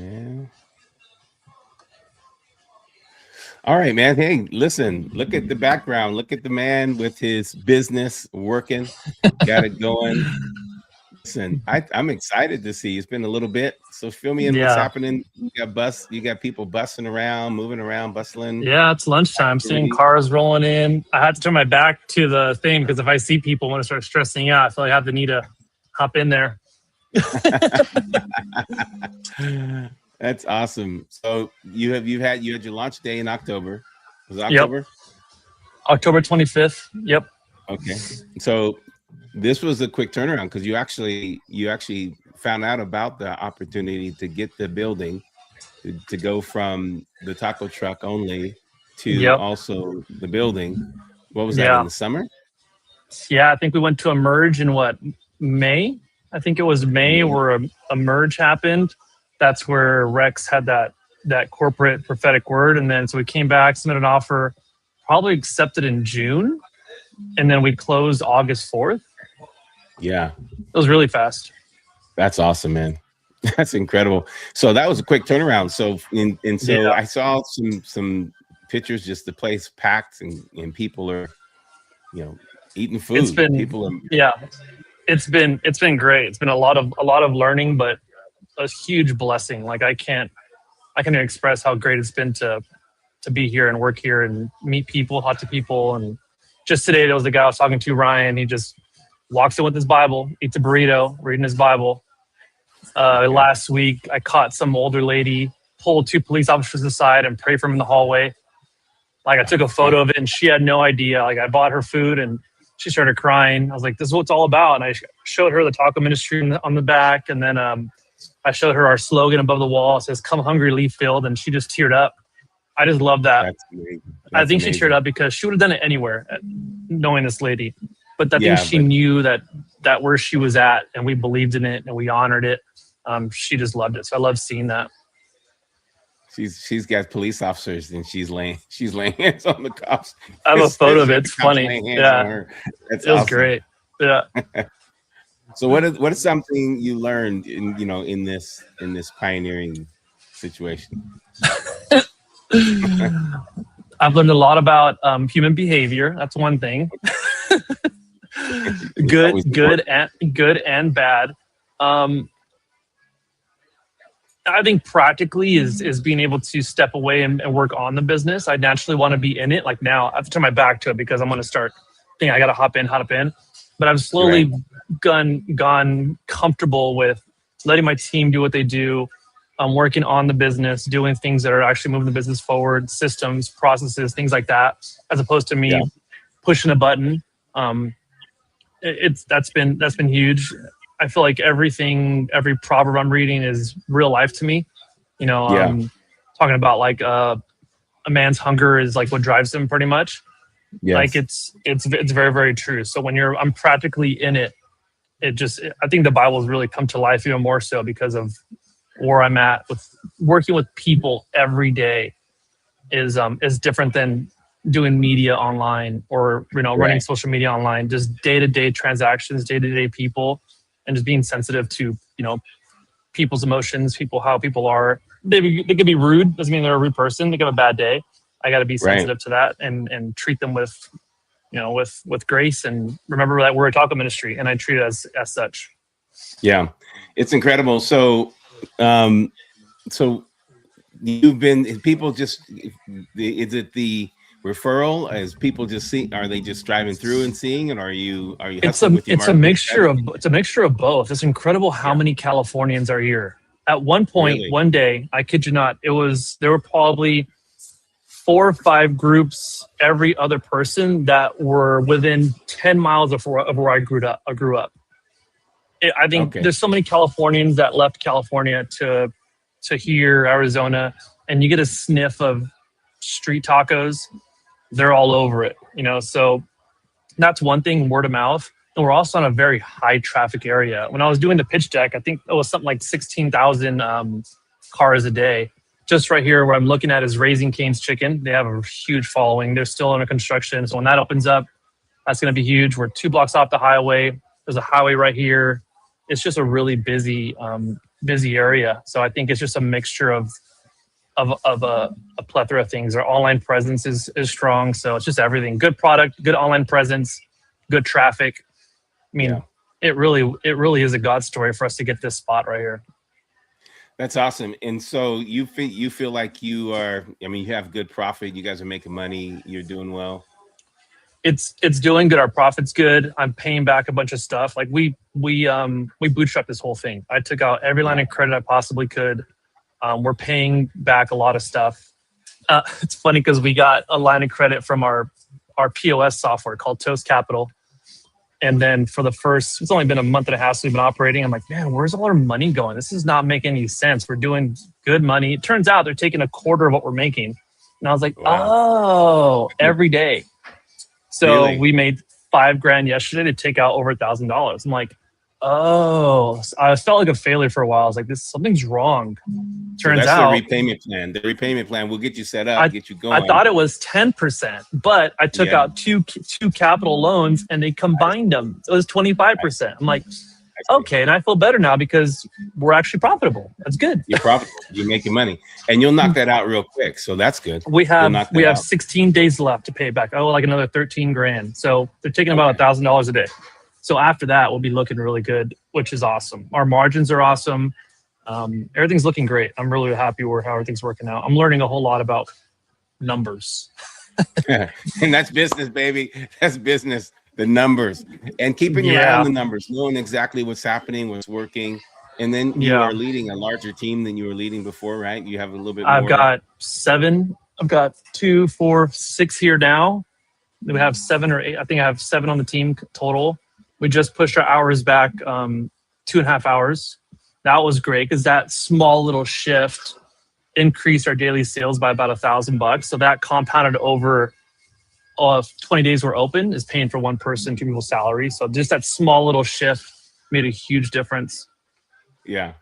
man. All right, man. Hey, listen, look at the background. Look at the man with his business working, got it going. Listen, I'm excited to see. It's been a little bit. So fill me in what's Yeah. happening. You got people busting around, moving around, bustling. Yeah, it's lunchtime. Seeing Activity. cars rolling in. I had to turn my back to the thing because if I see people when I start stressing out, I feel like I have the need to hop in there. That's awesome. So you had your launch day in October. Was it Yep. October? October 25th. Yep. Okay. So this was a quick turnaround because you actually found out about the opportunity to get the building to go from the taco truck only to Yep. also the building. What was that, Yeah. in the summer? Yeah, I think we went to Emerge in May? I think it was May where a merge happened. That's where Rex had that corporate prophetic word. And then so we came back, submitted an offer, probably accepted in June. And then we closed August 4th. Yeah. It was really fast. That's awesome, man. That's incredible. So that was a quick turnaround. So Yeah. I saw some pictures, just the place packed and people are, eating food. It's been it's been great. It's been a lot of learning, but a huge blessing. Like I can't express how great it's been to be here and work here and meet people, talk to people. And just today there was a guy I was talking to, Ryan. He just walks in with his Bible, eats a burrito, reading his Bible. Last week I caught some older lady pull 2 police officers aside and pray for him in the hallway. Like I took a photo of it and she had no idea. Like I bought her food and she started crying. I was like, this is what it's all about. And I showed her the taco ministry on the back. And then I showed her our slogan above the wall. It says, "Come hungry, leave filled." And she just teared up. I just love that. That's amazing. I think she teared up because she would have done it anywhere, knowing this lady. But I think she knew that where she was at, and we believed in it and we honored it. She just loved it. So I love seeing that. She's got police officers and she's laying hands on the cops. I have a photo of it. It's funny. Yeah, it was great. Yeah. So what is something you learned in this pioneering situation? I've learned a lot about human behavior. That's one thing. good and bad. I think practically is being able to step away and work on the business. I naturally want to be in it. Like now I have to turn my back to it because I'm going to start thinking I got to hop in. But I've slowly gone comfortable with letting my team do what they do. I'm working on the business, doing things that are actually moving the business forward, systems, processes, things like that, as opposed to me pushing a button. That's been huge. I feel like every proverb I'm reading is real life to me. Talking about like a man's hunger is like what drives him pretty much. Yes. Like it's very, very true. So when I'm practically in it, I think the Bible has really come to life even more so because of where I'm at with working with people every day is different than doing media online or, running social media online, just day-to-day transactions, day-to-day people. And just being sensitive to, people's emotions, how people are. They could be rude. Doesn't mean they're a rude person. They could have a bad day. I got to be sensitive to that and treat them with grace and remember that we're a taco ministry and I treat it as such. Yeah, it's incredible. So you've been people just. Is it the referral as people just see? Are they just driving through and seeing, and are you it's a mixture of both. It's incredible how many Californians are here. At one point, one day, I kid you not, there were probably 4 or 5 groups every other person that were within 10 miles of where I grew up. I think there's so many Californians that left California to here, Arizona, and you get a sniff of street tacos. They're all over it, so that's one thing, word of mouth. And we're also in a very high traffic area. When I was doing the pitch deck, I think it was something like 16,000 cars a day. Just right here where I'm looking at is Raising Cane's Chicken. They have a huge following. They're still under construction. So when that opens up, that's going to be huge. We're 2 blocks off the highway. There's a highway right here. It's just a really busy busy area. So I think it's just a mixture of a plethora of things. Our online presence is strong, so it's just everything. Good product, good online presence, good traffic. I mean, Yeah. it really is a God story for us to get this spot right here. That's awesome. And so you feel like you are, I mean, you have good profit, you guys are making money, you're doing well. It's doing good. Our profit's good. I'm paying back a bunch of stuff. Like we bootstrapped this whole thing. I took out every line of credit I possibly could. We're paying back a lot of stuff. It's funny because we got a line of credit from our POS software called Toast Capital. And then for the first, it's only been a month and a half since we've been operating. I'm like, man, where's all our money going? This is not making any sense. We're doing good money. It turns out they're taking a quarter of what we're making. And I was like, oh, every day. So Really? we made $5,000 yesterday to take out over $1,000. I'm like, oh, I felt like a failure for a while. I was like, something's wrong. Turns out the repayment plan. The repayment plan will get you set up, get you going. I thought it was 10%, but I took out two capital loans and they combined them. So it was 25%. I'm like, okay, and I feel better now because we're actually profitable. That's good. You're profitable. You're making money, and you'll knock that out real quick. So that's good. We have 16 days left to pay back. Oh, like another $13,000. So they're taking about $1,000 a day. So after that, we'll be looking really good, which is awesome. Our margins are awesome. Everything's looking great. I'm really happy with how everything's working out. I'm learning a whole lot about numbers. And that's business, baby. That's business. The numbers, and keeping your eye on the numbers, knowing exactly what's happening, what's working. And then you are leading a larger team than you were leading before, right? You have a little bit more. I've got 7. I've got 2, 4, 6 here now. We have 7 or 8. I think I have 7 on the team total. We just pushed our hours back 2.5 hours. That was great because that small little shift increased our daily sales by about $1,000. So that compounded over 20 days we're open is paying for one person, 2 people's salary. So just that small little shift made a huge difference. Yeah,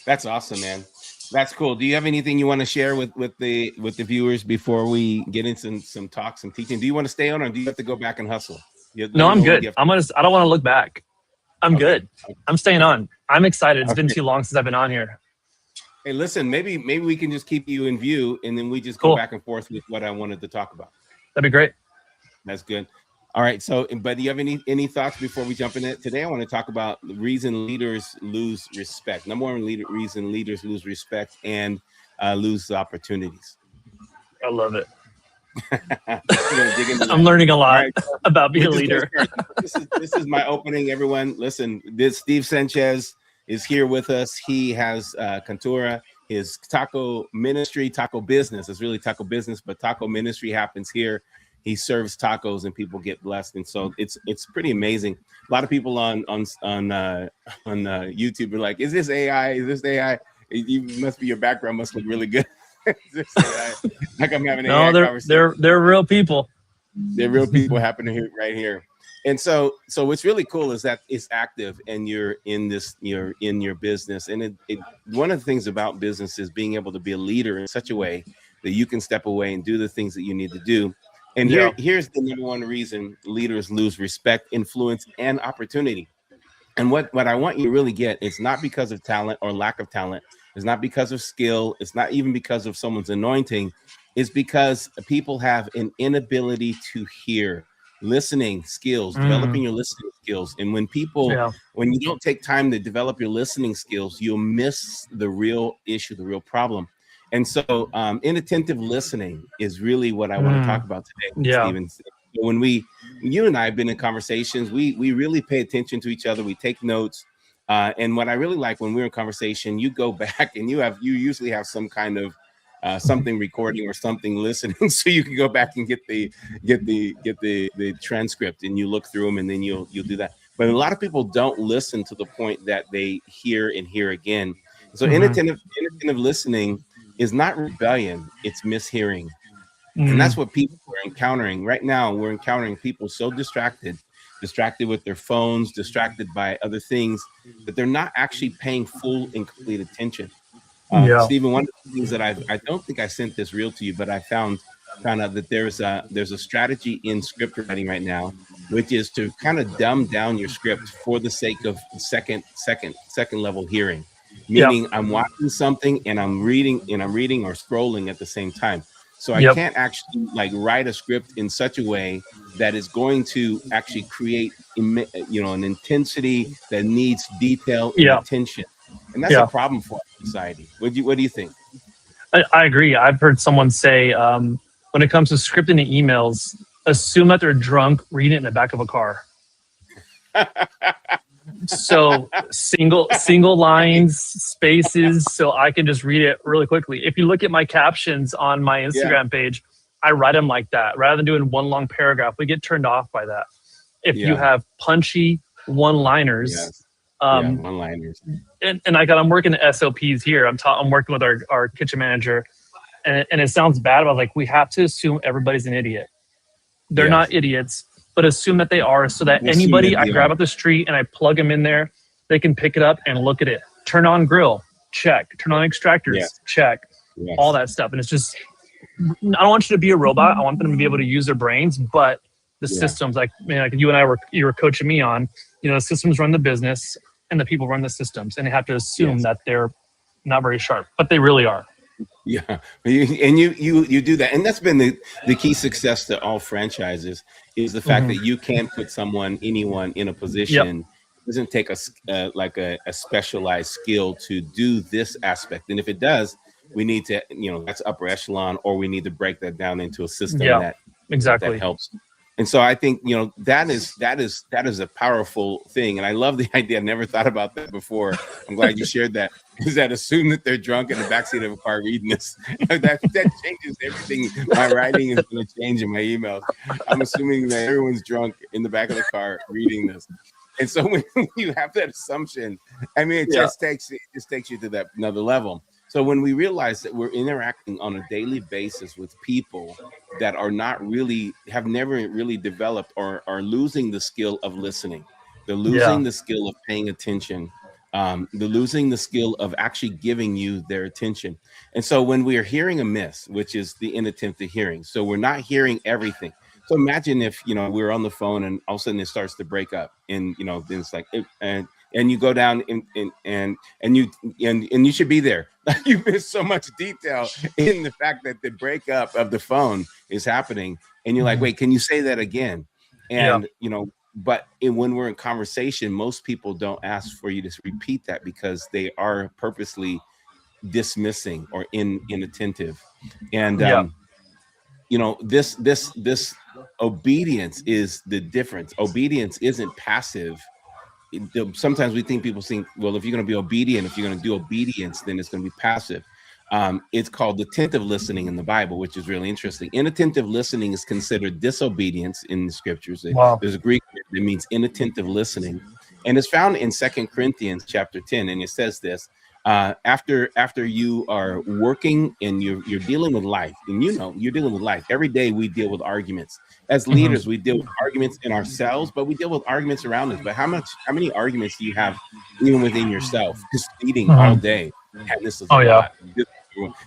that's awesome, man. That's cool. Do you have anything you want to share with the viewers before we get into some talks, some teaching? Do you want to stay on, or do you have to go back and hustle? No, I'm good. I don't want to look back. I'm good. I'm staying on. I'm excited. It's been too long since I've been on here. Hey, listen, maybe we can just keep you in view, and then we just go back and forth with what I wanted to talk about. That'd be great. That's good. All right. So, but do you have any thoughts before we jump in it? Today, I want to talk about the reason leaders lose respect. Number one reason leaders lose respect and lose opportunities. I love it. I'm learning a lot about being a leader. This is my opening, everyone. Listen, Steve Sanchez is here with us. He has Cantura, his taco ministry, taco business. It's really taco business, but taco ministry happens here. He serves tacos and people get blessed, and so it's pretty amazing. A lot of people on YouTube are like, "Is this AI? Is this AI?" You must be, your background must look really good. Like I'm having an AI conversation. They're real people. They're real people happening here right here. And so what's really cool is that it's active, and you're in your business. And one of the things about business is being able to be a leader in such a way that you can step away and do the things that you need to do. And here's the number one reason leaders lose respect, influence, and opportunity. And what I want you to really get, it's not because of talent or lack of talent. It's not because of skill. It's not even because of someone's anointing. It's because people have an inability to hear. Listening skills, developing your listening skills. And when you don't take time to develop your listening skills, you'll miss the real issue, the real problem. And so inattentive listening is really what I want to talk about today, Stephen. So when you and I have been in conversations, we really pay attention to each other. We take notes. And what I really like when we're in conversation, you go back and you usually have some kind of something recording or something listening, so you can go back and get the transcript, and you look through them, and then you'll do that. But a lot of people don't listen to the point that they hear and hear again. So inattentive listening is not rebellion, it's mishearing. And that's what people are encountering right now. We're encountering people so distracted with their phones, distracted by other things, that they're not actually paying full and complete attention. Stephen, one of the things that I don't think I sent this reel to you, but I found out that there's a strategy in script writing right now, which is to kind of dumb down your script for the sake of second level hearing. meaning I'm watching something and I'm reading or scrolling at the same time. So I can't actually like write a script in such a way that is going to actually create, an intensity that needs detail and attention. And that's a problem for our society. What do you think? I agree. I've heard someone say, when it comes to scripting the emails, assume that they're drunk reading it in the back of a car. So single lines, spaces, so I can just read it really quickly. If you look at my captions on my Instagram page, I write them like that. Rather than doing one long paragraph, we get turned off by that. If you have punchy one-liners, one-liners. And I'm working the SOPs here. I'm working with our kitchen manager, and it sounds bad, but like we have to assume everybody's an idiot. They're not idiots, but assume that they are, so that anybody I grab up the street and I plug them in there, they can pick it up and look at it. Turn on grill, check. Turn on extractors, check. All that stuff. And it's just, I don't want you to be a robot. I want them to be able to use their brains, but the systems, like you and I you were coaching me on, the systems run the business and the people run the systems, and they have to assume that they're not very sharp, but they really are. Yeah, and you do that, and that's been the key success to all franchises is the fact that you can put anyone in a position. It doesn't take a specialized skill to do this aspect, and if it does, we need to that's upper echelon, or we need to break that down into a system that helps. And so I think that is a powerful thing, and I love the idea. I never thought about that before. I'm glad you shared that. Is that assume that they're drunk in the backseat of a car reading this? that changes everything. My writing is going to change in my emails. I'm assuming that everyone's drunk in the back of the car reading this, and so when you have that assumption, I mean, it just takes you to that another level. So when we realize that we're interacting on a daily basis with people that are have never really developed or are losing the skill of listening, they're losing the skill of paying attention, they're losing the skill of actually giving you their attention. And so when we are hearing amiss, which is the inattentive hearing, so we're not hearing everything. So imagine if we're on the phone and all of a sudden it starts to break up, and then it's like and you go down and you should be there. You miss so much detail in the fact that the breakup of the phone is happening, and you're like, wait, can you say that again? And but when we're in conversation, most people don't ask for you to repeat that because they are purposely dismissing or inattentive. And this obedience is the difference. Obedience isn't passive. Sometimes people think, well, if you're going to be obedient, if you're going to do obedience, then it's going to be passive. It's called attentive listening in the Bible, which is really interesting. Inattentive listening is considered disobedience in the scriptures. There's a Greek word that means inattentive listening, and it's found in 2 Corinthians chapter 10, and it says this: after you are working and you're dealing with life, and you're dealing with life every day. We deal with arguments as leaders. We deal with arguments in ourselves, but we deal with arguments around us. But how many arguments do you have even within yourself, just eating all day? And this is a lot.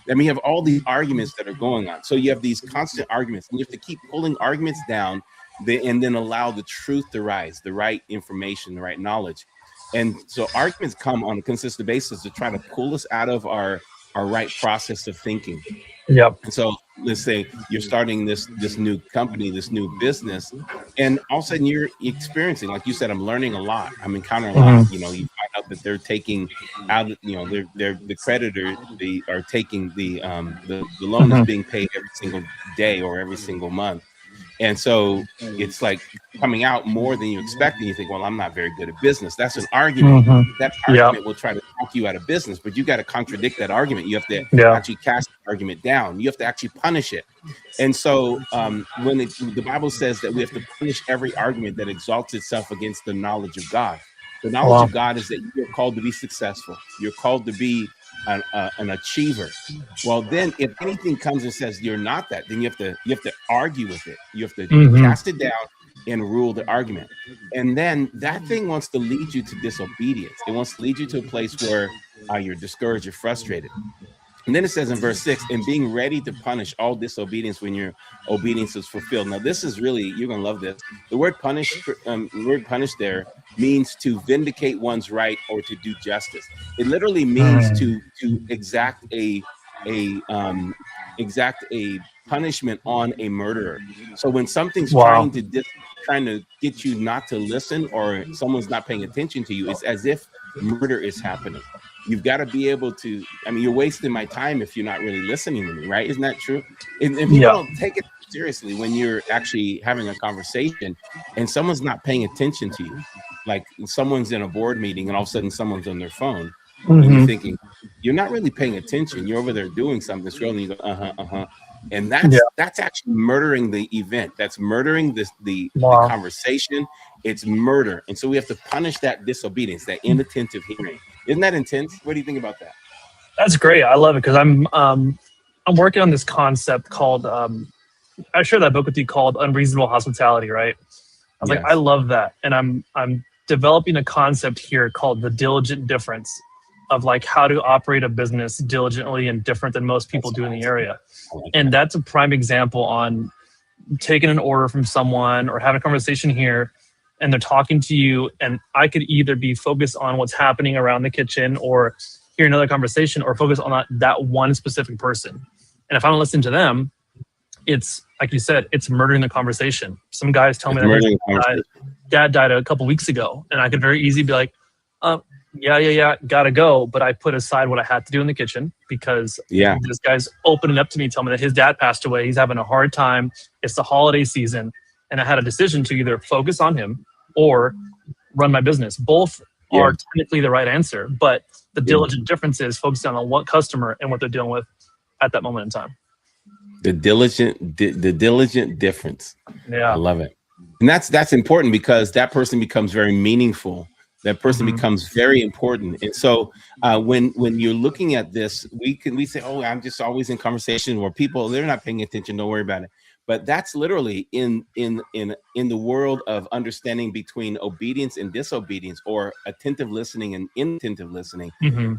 I mean, you have all these arguments that are going on. So you have these constant arguments, and you have to keep pulling arguments down, and then allow the truth to rise, the right information, the right knowledge. And so arguments come on a consistent basis to try to pull us out of our right process of thinking. Yep. And so let's say you're starting this new company, this new business, and all of a sudden you're experiencing, like you said, I'm learning a lot. I'm encountering a lot. You find out that they're taking out, they're the creditor, they are taking the loan is being paid every single day or every single month. And so it's like coming out more than you expect, and you think, well, I'm not very good at business. That's an argument. That argument will try to talk you out of business, but you got to contradict that argument. You have to actually cast the argument down. You have to actually punish it. And so when the Bible says that we have to punish every argument that exalts itself against the knowledge of God. The knowledge of God is that you're called to be successful. You're called to be an achiever. Well, then if anything comes and says you're not that, then you have to argue with it. You have to cast it down and rule the argument. And then that thing wants to lead you to disobedience. It wants to lead you to a place where you're discouraged, you're frustrated. And then it says in verse 6, and being ready to punish all disobedience when your obedience is fulfilled. Now, this is really, you're going to love this. The word punish there means to vindicate one's right or to do justice. It literally means to exact a punishment on a murderer. So when something's trying to get you not to listen, or someone's not paying attention to you, it's as if murder is happening. You've got to be able to, I mean, you're wasting my time if you're not really listening to me, right? Isn't that true? And people don't take it seriously when you're actually having a conversation and someone's not paying attention to you. Like someone's in a board meeting and all of a sudden someone's on their phone. And you're thinking, you're not really paying attention. You're over there doing something, scrolling, you go, and that's actually murdering the event. That's murdering the conversation. It's murder. And so we have to punish that disobedience, that inattentive hearing. Isn't that intense? What do you think about that? That's great. I love it because I'm working on this concept called I shared that book with you called Unreasonable Hospitality, right? I was like, I love that. And I'm developing a concept here called the diligent difference of like how to operate a business diligently and different than most people do in the area. And that's a prime example on taking an order from someone or having a conversation here and they're talking to you, and I could either be focused on what's happening around the kitchen or hear another conversation or focus on that one specific person. And if I don't listen to them, it's like you said, it's murdering the conversation. Some guys tell me that dad died a couple weeks ago, and I could very easily be like, yeah, gotta go. But I put aside what I had to do in the kitchen because this guy's opening up to me, telling me that his dad passed away. He's having a hard time. It's the holiday season. And I had a decision to either focus on him or run my business. Both are technically the right answer, but the diligent difference is focusing on what customer and what they're dealing with at that moment in time. The diligent difference. Yeah, I love it. And that's important because that person becomes very meaningful. That person becomes very important. And so when you're looking at this, we say, oh, I'm just always in conversation where people, they're not paying attention. Don't worry about it. But that's literally in the world of understanding between obedience and disobedience, or attentive listening and inattentive listening.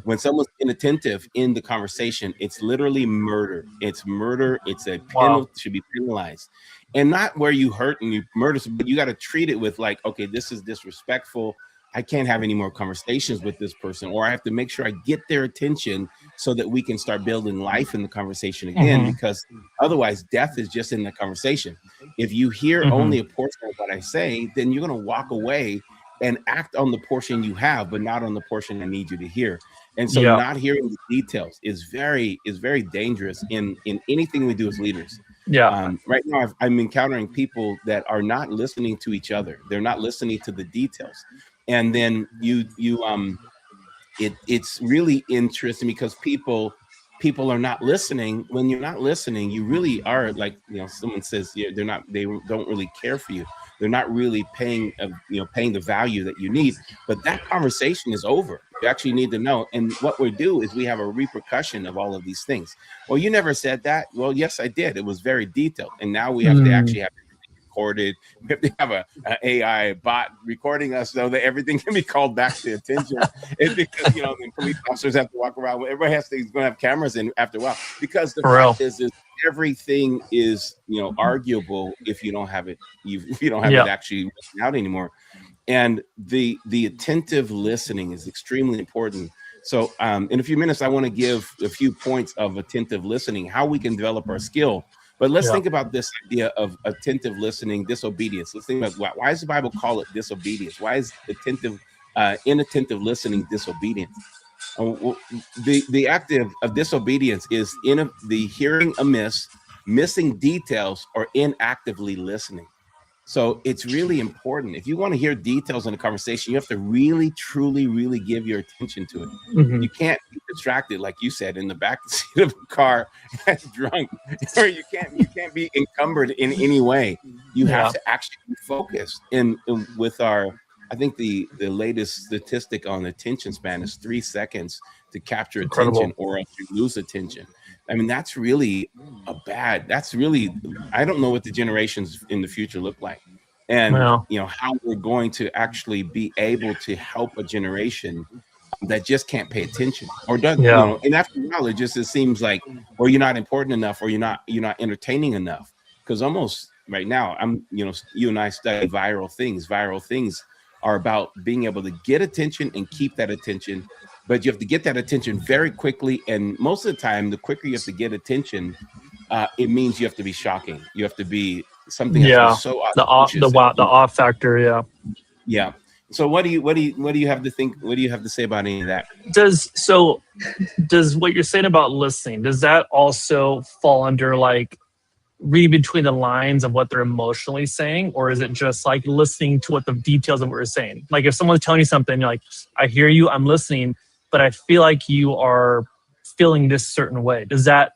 When someone's inattentive in the conversation, it's literally murder. It's murder. It's a penalty, should be penalized, and not where you hurt and you murder, but you got to treat it with like, okay, this is disrespectful. I can't have any more conversations with this person, or I have to make sure I get their attention so that we can start building life in the conversation again, because otherwise death is just in the conversation. If you hear only a portion of what I say, then you're going to walk away and act on the portion you have, but not on the portion I need you to hear. And so not hearing the details is very dangerous in anything we do as leaders. Right now I'm encountering people that are not listening to each other. They're not listening to the details. And then it's really interesting because people are not listening. When you're not listening, you really are like, someone says, they don't really care for you. They're not really paying the value that you need. But that conversation is over. You actually need to know. And what we do is we have a repercussion of all of these things. Well, you never said that. Well, yes, I did. It was very detailed. And now we have to actually have recorded. We have to have an AI bot recording us so that everything can be called back to attention. It's because the police officers have to walk around. Everybody is going to have cameras in after a while, because the fact is everything is arguable if you don't have it. If you don't have it actually written out anymore. And the attentive listening is extremely important. So in a few minutes, I want to give a few points of attentive listening, how we can develop our skill. But let's think about this idea of attentive listening, disobedience. Let's think about why does the Bible call it disobedience? Why is inattentive listening disobedience? The act of disobedience is the hearing amiss, missing details, or inactively listening. So it's really important. If you want to hear details in a conversation, you have to really, truly, really give your attention to it. You can't be distracted, like you said, in the back seat of a car, drunk, or you can't be encumbered in any way. You have to actually be focused. And with I think the latest statistic on attention span is 3 seconds to capture attention, or else you lose attention. I mean, that's really I don't know what the generations in the future look like. And, how we're going to actually be able to help a generation that just can't pay attention, or does, Yeah. and after a while it seems like, or you're not important enough, or you're not entertaining enough. Because almost right now, you and I study viral things. Viral things are about being able to get attention and keep that attention, but you have to get that attention very quickly. And most of the time, the quicker you have to get attention, it means you have to be shocking. You have to be something has to be so The off factor. Yeah. Yeah. So what do you have to think? What do you have to say about any of that? Does what you're saying about listening, does that also fall under like reading between the lines of what they're emotionally saying, or is it just like listening to what the details of what you're saying? Like if someone's telling you something, you're like, I hear you, I'm listening, but I feel like you are feeling this certain way. Does that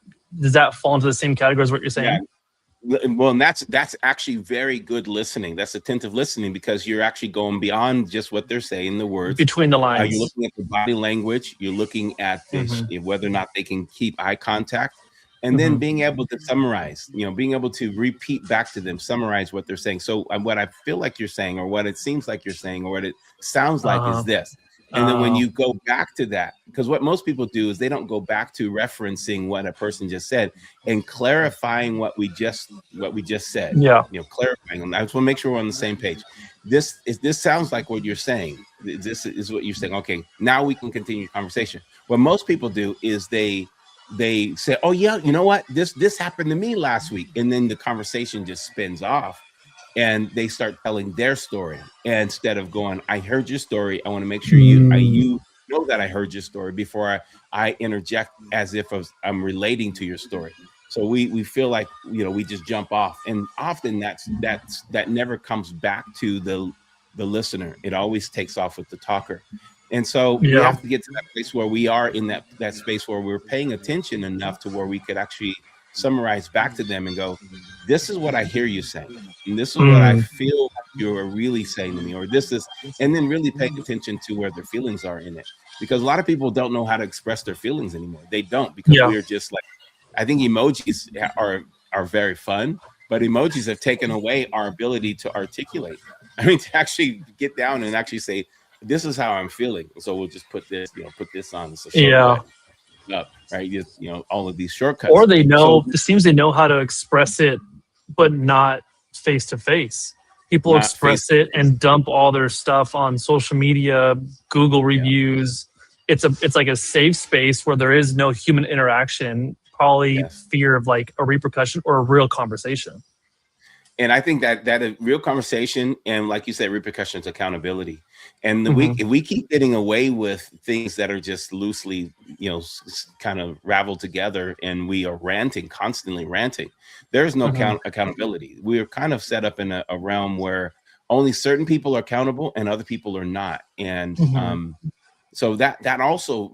fall into the same category as what you're saying? Yeah. Well, and that's actually very good listening. That's attentive listening, because you're actually going beyond just what they're saying, the words between the lines. You're looking at the body language. You're looking at this, whether or not they can keep eye contact, and then being able to summarize. Being able to repeat back to them, summarize what they're saying. So what I feel like you're saying, or what it seems like you're saying, or what it sounds like is this. And then when you go back to that, because what most people do is they don't go back to referencing what a person just said and clarifying what we just said. Yeah. Clarifying them. I just want to make sure we're on the same page. This sounds like what you're saying. This is what you're saying. Okay, now we can continue the conversation. What most people do is they say, oh yeah, you know what? This happened to me last week. And then the conversation just spins off. And they start telling their story, and instead of going, I heard your story, I want to make sure you know that I heard your story before I interject as if I'm relating to your story. So we feel like, we just jump off, and often that never comes back to the listener. It always takes off with the talker. And so we have to get to that place where we are in that space where we're paying attention enough to where we could actually summarize back to them and go, this is what I hear you saying, and this is what I feel you're really saying to me, or this is, and then really paying attention to where their feelings are in it, because a lot of people don't know how to express their feelings anymore. They don't, because we're just like, I think emojis are very fun, but emojis have taken away our ability to articulate. I mean, to actually get down and actually say, this is how I'm feeling. So we'll just put this on. Up, right? Just, all of these shortcuts. Or they know, it seems they know how to express it, but not face to face. People express it and dump all their stuff on social media, Google reviews. It's like a safe space where there is no human interaction, probably fear of like a repercussion or a real conversation. And I think that a real conversation, and like you said, repercussions, accountability. And if we keep getting away with things that are just loosely, kind of raveled together, and we are constantly ranting, there's no accountability. We are kind of set up in a realm where only certain people are accountable and other people are not. And so that also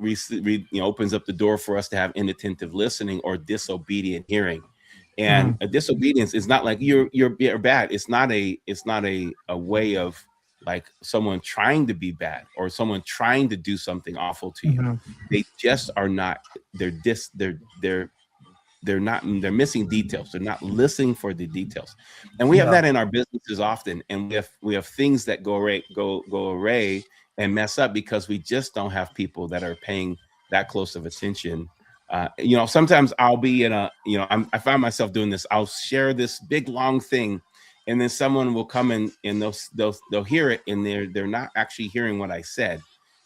opens up the door for us to have inattentive listening or disobedient hearing. And a disobedience is not like you're bad. It's not a way of like someone trying to be bad or someone trying to do something awful to you. They just are not. They're missing details. They're not listening for the details. And we have that in our businesses often. And we have things that go array and mess up because we just don't have people that are paying that close of attention. Sometimes I'll be in I find myself doing this. I'll share this big long thing, and then someone will come in and they'll hear it, and they're not actually hearing what I said,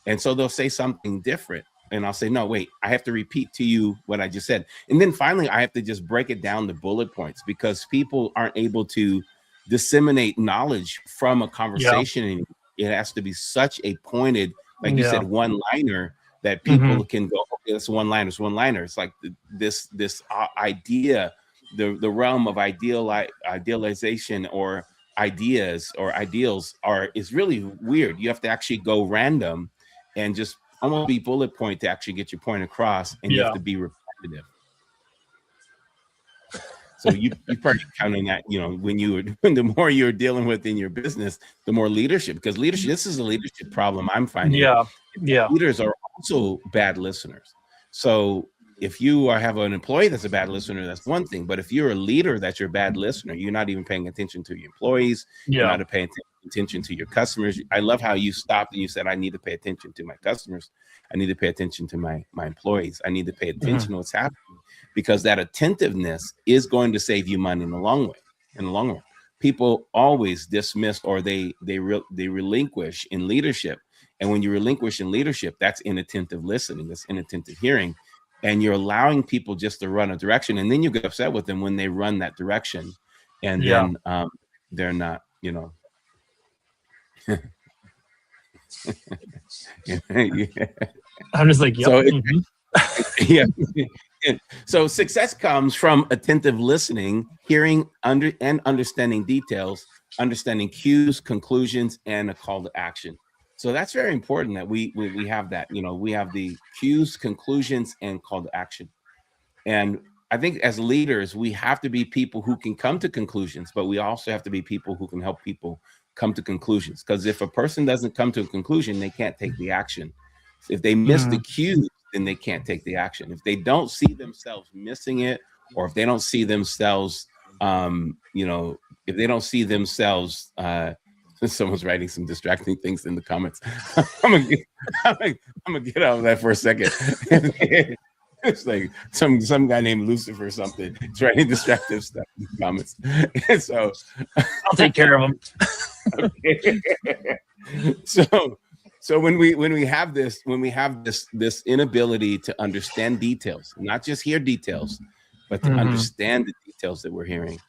and so they'll say something different, and I'll say, no, wait, I have to repeat to you what I just said, and then finally I have to just break it down to bullet points, because people aren't able to disseminate knowledge from a conversation. And it has to be such a pointed, like you said, one-liner, that people can go, okay, it's one-liner. It's like this idea, the realm of idealization or ideas or ideals is really weird. You have to actually go random and just almost be bullet point to actually get your point across, and you have to be repetitive. So you probably count on that, when the more you're dealing with in your business, the more leadership, because this is a leadership problem I'm finding. Leaders are also bad listeners. So if you have an employee that's a bad listener, that's one thing. But if you're a leader that's your bad listener, you're not even paying attention to your employees. You're not paying attention attention to your customers. I love how you stopped and you said, I need to pay attention to my customers. I need to pay attention to my employees. I need to pay attention to what's happening, because that attentiveness is going to save you money in the long way. In the long run, people always dismiss, or they relinquish in leadership. And when you relinquish in leadership, that's inattentive listening, that's inattentive hearing. And you're allowing people just to run a direction, and then you get upset with them when they run that direction, and then they're not, you know. I'm just like, yep. So yeah. So success comes from attentive listening, hearing and understanding details, understanding cues, conclusions, and a call to action. So that's very important that we have that. You know, we have the cues, conclusions, and call to action. And I think as leaders, we have to be people who can come to conclusions, but we also have to be people who can help people come to conclusions. Because if a person doesn't come to a conclusion, they can't take the action. If they miss the cues, then they can't take the action. If they don't see themselves missing it, or if they don't see themselves, you know, if they don't see themselves, someone's writing some distracting things in the comments. I'm gonna get out of that for a second. It's like some guy named Lucifer or something. He's writing distractive stuff in the comments. And so I'll take care of him. Okay. So when we have this inability to understand details, not just hear details, but to understand the details that we're hearing,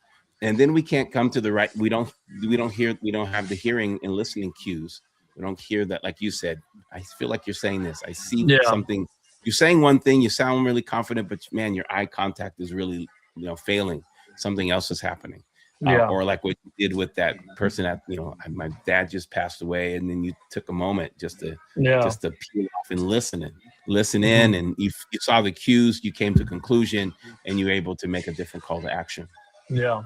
and then we can't come to the right. We don't have the hearing and listening cues. We don't hear that, like you said. I feel like you're saying this. I see something. You're saying one thing. You sound really confident, but man, your eye contact is really, you know, failing. Something else is happening. Or like what you did with that person at, you know, my dad just passed away, and then you took a moment just to peel off and listen in, and you saw the cues, you came to conclusion, and you were able to make a different call to action. Yeah,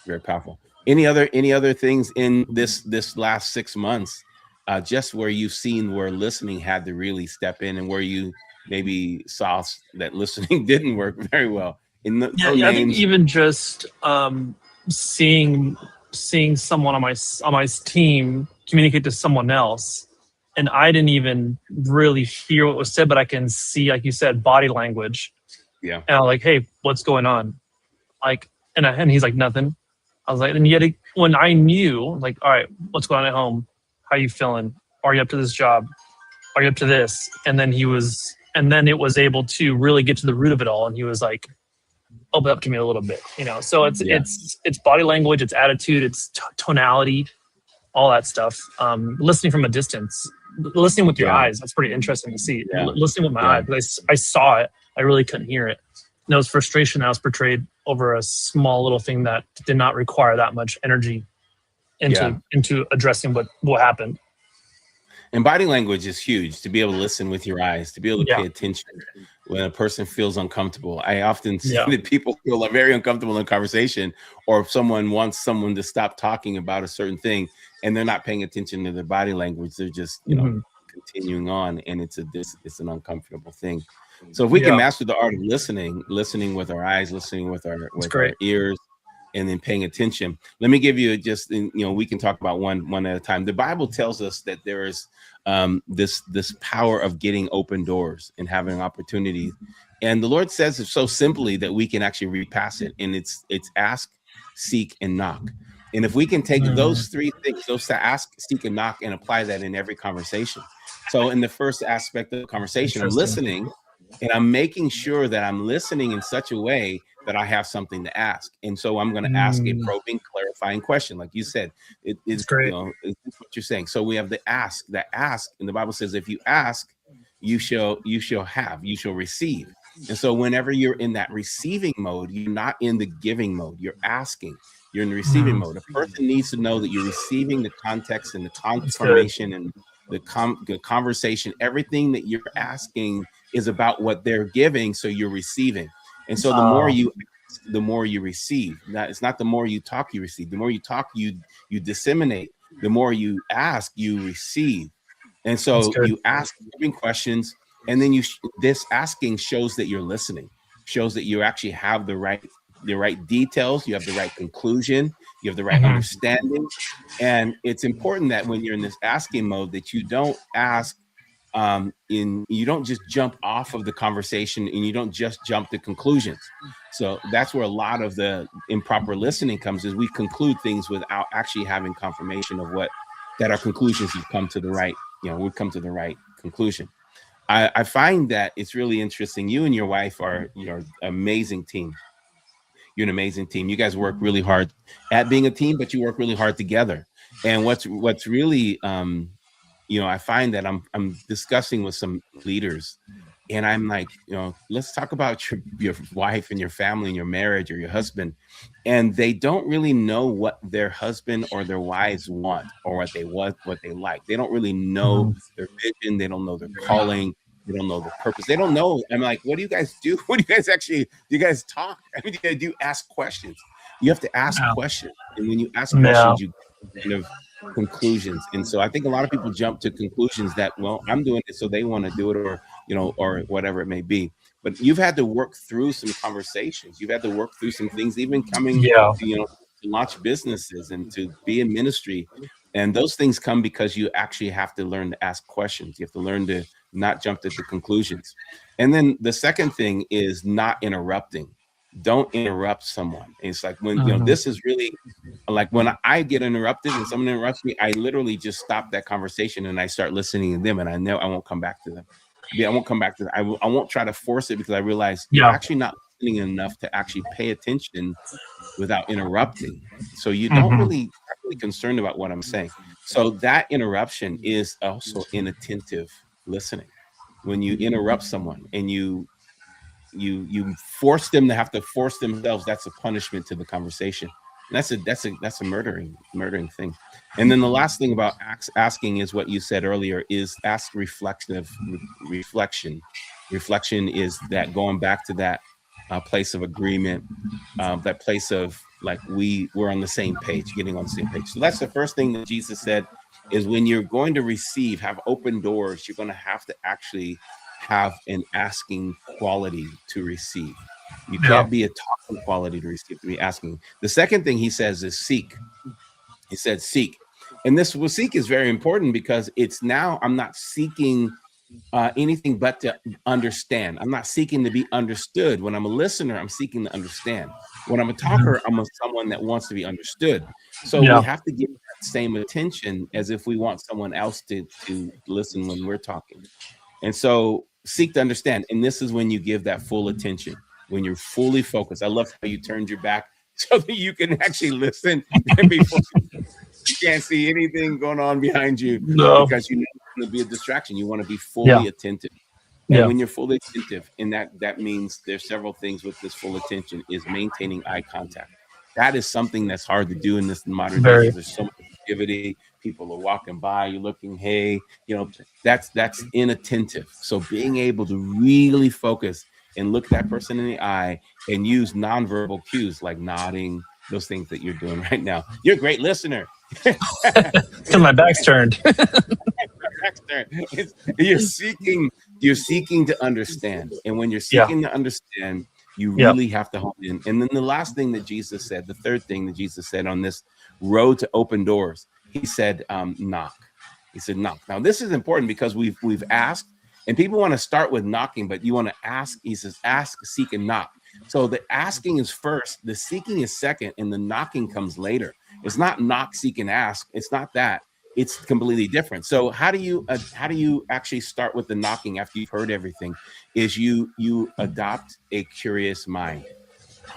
very powerful. Any other things in this last 6 months, just where you've seen where listening had to really step in, and where you maybe saw that listening didn't work very well? I think even just seeing someone on my team communicate to someone else, and I didn't even really hear what was said, but I can see, like you said, body language. Yeah. And I'm like, hey, what's going on? Like, and he's like, nothing. I was like, and yet when I knew, like, all right, what's going on at home? How you feeling? Are you up to this job? Are you up to this? And then it was able to really get to the root of it all. And he was like, open up to me a little bit, you know? So it's body language, it's attitude, it's tonality, all that stuff. Listening from a distance, listening with your eyes. That's pretty interesting to see. Listening with my eyes, because I saw it, I really couldn't hear it. And there was frustration that was portrayed over a small little thing that did not require that much energy into addressing what happened. And body language is huge, to be able to listen with your eyes, to be able to pay attention when a person feels uncomfortable. I often see that people feel very uncomfortable in a conversation, or if someone wants someone to stop talking about a certain thing and they're not paying attention to their body language, they're just, you know, continuing on, and it's an uncomfortable thing. So if we can master the art of listening with our eyes, listening with our ears, and then paying attention. Let me give you just, you know, we can talk about one at a time. The Bible tells us that there is this power of getting open doors and having opportunities. And the Lord says it so simply that we can actually repass it. And it's ask, seek, and knock. And if we can take those three things, those to ask, seek, and knock, and apply that in every conversation. So in the first aspect of the conversation, I'm listening, and I'm making sure that I'm listening in such a way that I have something to ask. And so I'm going to ask a probing, clarifying question. Like you said, it's great. You know, it's what you're saying. So we have the ask, and the Bible says, if you ask, you shall have, you shall receive. And so whenever you're in that receiving mode, you're not in the giving mode, you're asking, you're in the receiving mode. A person needs to know that you're receiving the context and the confirmation and the conversation. Everything that you're asking is about what they're giving, so you're receiving. And so the more you ask, the more you receive. Now, it's not the more you talk, you receive. The more you talk, you disseminate. The more you ask, you receive. And so you ask questions, and then this asking shows that you're listening, shows that you actually have the right details, you have the right conclusion, you have the right understanding. And it's important that when you're in this asking mode, that you don't ask you don't just jump off of the conversation, and you don't just jump to conclusions. So that's where a lot of the improper listening comes, is we conclude things without actually having confirmation of that our conclusions have come to the right, we've come to the right conclusion. I find that it's really interesting. You and your wife are amazing team. You're an amazing team. You guys work really hard at being a team, but you work really hard together. And what's really I find that I'm discussing with some leaders, and I'm like, let's talk about your wife and your family and your marriage or your husband. And they don't really know what their husband or their wives want, or what they like. They don't really know their vision. They don't know their calling. They don't know the purpose. They don't know. I'm like, what do you guys do? What do you guys do? You guys talk. I mean, you do ask questions. You have to ask questions. And when you ask questions, you kind of conclusions. And so I think a lot of people jump to conclusions that, well, I'm doing it so they want to do it, or or whatever it may be. But you've had to work through some conversations. You've had to work through some things, even coming to launch businesses and to be in ministry. And those things come because you actually have to learn to ask questions. You have to learn to not jump to the conclusions. And then the second thing is not interrupting. Don't interrupt someone. It's like when this is really like when I get interrupted and someone interrupts me, I literally just stop that conversation and I start listening to them, and I know I won't come back to them. I won't come back to them. I won't try to force it, because I realize you're actually not listening enough to actually pay attention without interrupting. So you don't really concerned about what I'm saying. So that interruption is also inattentive listening. When you interrupt someone and you force them to have to force themselves, that's a punishment to the conversation. And that's a murdering thing. And then the last thing about asking is what you said earlier, is ask reflection. Reflection is that going back to that place of agreement, that place of like we're on the same page, getting on the same page. So that's the first thing that Jesus said, is when you're going to receive, have open doors, you're going to have to actually have an asking quality to receive. You can't be a talking quality to receive, to be asking. The second thing he says is seek. He said seek. And this seek is very important, because it's now I'm not seeking anything but to understand. I'm not seeking to be understood. When I'm a listener, I'm seeking to understand. When I'm a talker, I'm someone that wants to be understood. So we have to give that same attention as if we want someone else to listen when we're talking. And so seek to understand. And this is when you give that full attention, when you're fully focused. I love how you turned your back so that you can actually listen before you can't see anything going on behind you, because you want to be a distraction. You want to be fully attentive. And when you're fully attentive, and that means there's several things with this full attention, is maintaining eye contact. That is something that's hard to do in this modern day. There's so much activity. People are walking by, you're looking, hey, that's inattentive. So being able to really focus and look that person in the eye and use nonverbal cues like nodding, those things that you're doing right now. You're a great listener. Because my back's turned. You're seeking to understand. And when you're seeking to understand, you really have to hone in. And then the last thing that Jesus said, the third thing that Jesus said on this road to open doors, he said, knock. He said, knock. Now, this is important, because we've asked, and people want to start with knocking, but you want to ask. He says, ask, seek, and knock. So the asking is first, the seeking is second, and the knocking comes later. It's not knock, seek, and ask. It's not that. It's completely different. So how do you actually start with the knocking after you've heard everything? Is you adopt a curious mind.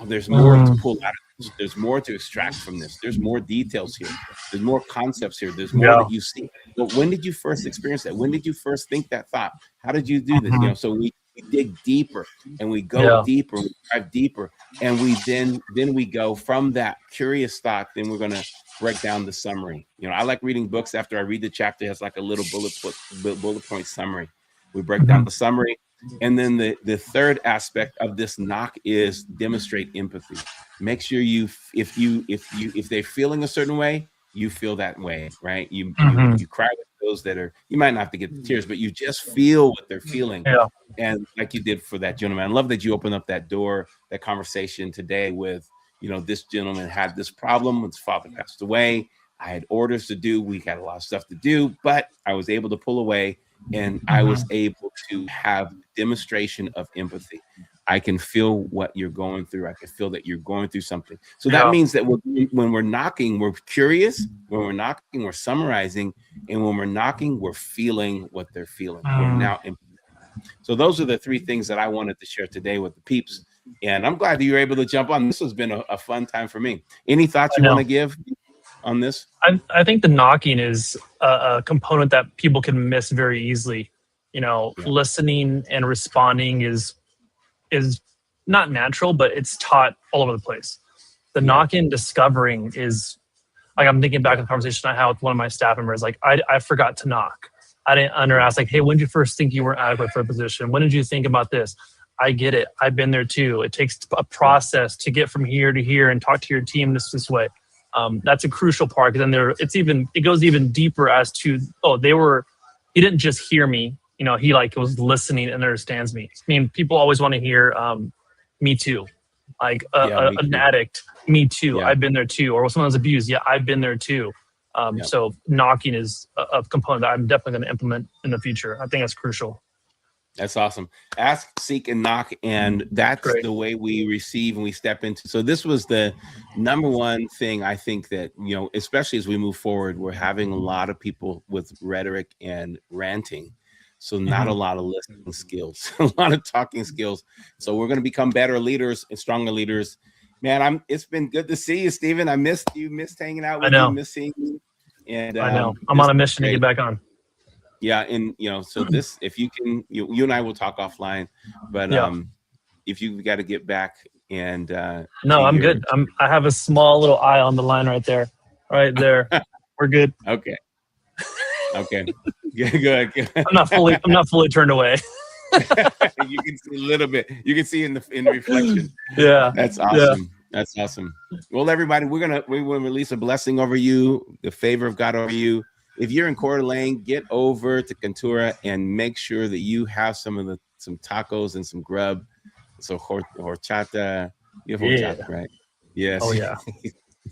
There's more to pull out of this. There's more to extract from this. There's more details here. There's more concepts here. There's more that you see. But when did you first experience that? When did you first think that thought? How did you do this? So we dig deeper, and we go deeper, we dive deeper, and we then we go from that curious thought. Then we're going to break down the summary. I like reading books. After I read the chapter, it has like a little bullet point summary. We break down the summary. And then the third aspect of this knock is demonstrate empathy. Make sure if they're feeling a certain way, you feel that way, right? You cry with those that are, you might not have to get the tears, but you just feel what they're feeling. And like you did for that gentleman. I love that you opened up that door, that conversation today with, this gentleman had this problem when his father passed away. I had orders to do. We had a lot of stuff to do, but I was able to pull away, and I was able to have demonstration of empathy. I can feel what you're going through. I can feel that you're going through something. So that means that when we're knocking, we're curious. When we're knocking, we're summarizing. And when we're knocking, we're feeling what they're feeling. We're now. So those are the three things that I wanted to share today with the peeps. And I'm glad that you were able to jump on. This has been a fun time for me. Any thoughts you want to give on this? I think the knocking is a component that people can miss very easily. Listening and responding is not natural, but it's taught all over the place. The knocking, discovering is like, I'm thinking back to the conversation I had with one of my staff members. Like, I forgot to knock. I didn't ask, like, hey, when did you first think you were adequate for a position? When did you think about this? I get it. I've been there too. It takes a process to get from here to here and talk to your team this way. That's a crucial part, because then it goes even deeper as to, he didn't just hear me. He was listening and understands me. I mean, people always want to hear, me too. Like an addict, me too. I've been there too. Or someone was abused. Yeah, I've been there too. So knocking is a component that I'm definitely going to implement in the future. I think that's crucial. That's awesome. Ask, seek, and knock. And that's the way we receive and we step into. So this was the number one thing I think that, especially as we move forward, we're having a lot of people with rhetoric and ranting. So not a lot of listening skills, a lot of talking skills. So we're going to become better leaders and stronger leaders. Man, it's been good to see you, Stephen. I missed you, missed hanging out with you, missed seeing you. And I know. I'm on a mission to get back on. Yeah, and so this, if you can, you and I will talk offline, but if you got to get back and no, I'm good. I have a small little eye on the line right there. We're good. Okay. Good. I'm not fully turned away. You can see a little bit. You can see in the reflection. Yeah. That's awesome. That's awesome. Well, everybody, we will release a blessing over you, the favor of God over you. If you're in Coeur d'Alene, get over to Cantura and make sure that you have some tacos and some grub. So horchata, you have horchata, right? Yes. Oh yeah.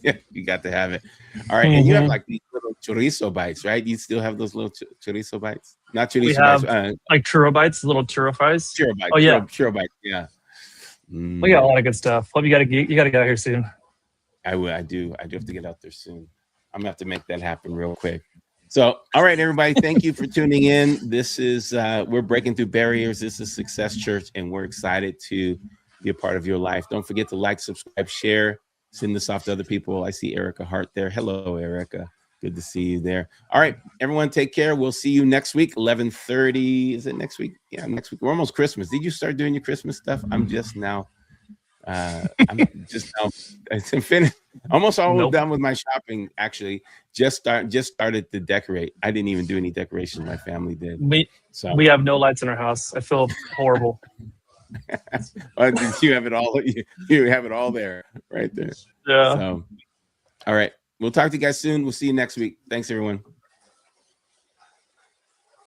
Yeah, you got to have it. All right, and you have like these little chorizo bites, right? You still have those little chorizo bites? Not chorizo we have, bites. Like churro bites, little churro fries. Churro bites. Oh yeah, churro bites. Yeah. We got a lot of good stuff. Hope you got to get out here soon. I do have to get out there soon. I'm gonna have to make that happen real quick. So, all right, everybody, thank you for tuning in. This is we're breaking through barriers. This is Success Church, and we're excited to be a part of your life. Don't forget to like, subscribe, share. Send this off to other people. I see Erica Hart there. Hello, Erica. Good to see you there. All right, everyone, take care. We'll see you next week, 11:30. Is it next week? Yeah, next week. We're almost Christmas. Did you start doing your Christmas stuff? I'm just now. It's finished. Almost all done with my shopping. Actually, just started to decorate. I didn't even do any decorations. My family did. We have no lights in our house. I feel horrible. You have it all. You have it all there, right there. Yeah. So, all right. We'll talk to you guys soon. We'll see you next week. Thanks, everyone.